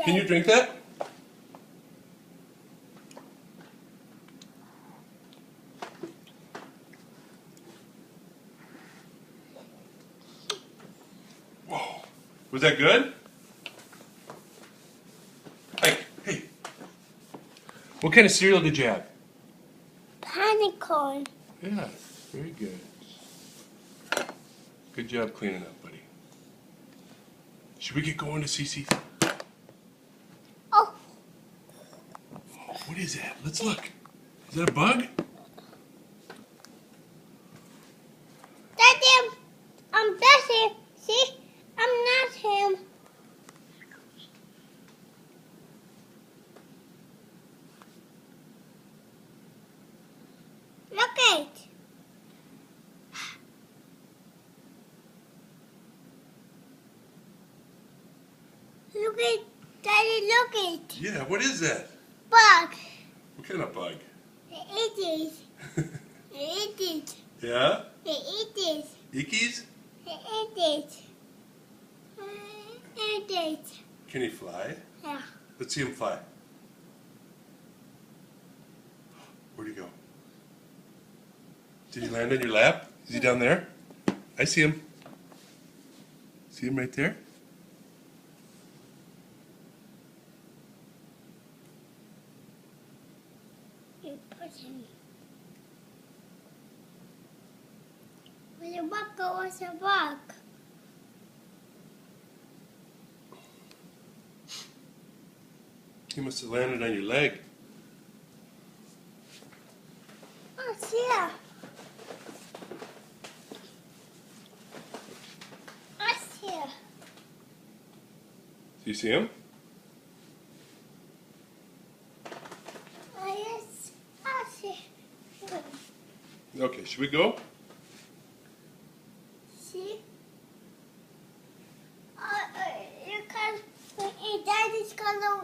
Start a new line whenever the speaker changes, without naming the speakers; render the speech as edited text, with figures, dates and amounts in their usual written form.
Can you drink that? Whoa. Was that good? Hey. What kind of cereal did you have?
Panicorn.
Yeah, very good. Good job cleaning up, buddy. Should we get going to CC?
Oh,
What is that? Let's look. Is that a bug?
that's him. That's him. See? I'm not him. Look it. Look it. Daddy, look it.
Yeah, what is that?
Bug.
What kind of bug?
It is. It is.
Yeah?
It is.
Ickies?
It is. It is.
Can he fly?
Yeah.
Let's see him fly. Where'd he go? Did he land on your lap? Is he down there? I see him. See him right there?
You put him. Well, the bug was a bug.
He must have landed on your leg.
Oh, yeah. Us here.
Do you see him?
Oh, yes. Us here.
Okay, should we go?
See? You can, Daddy's gonna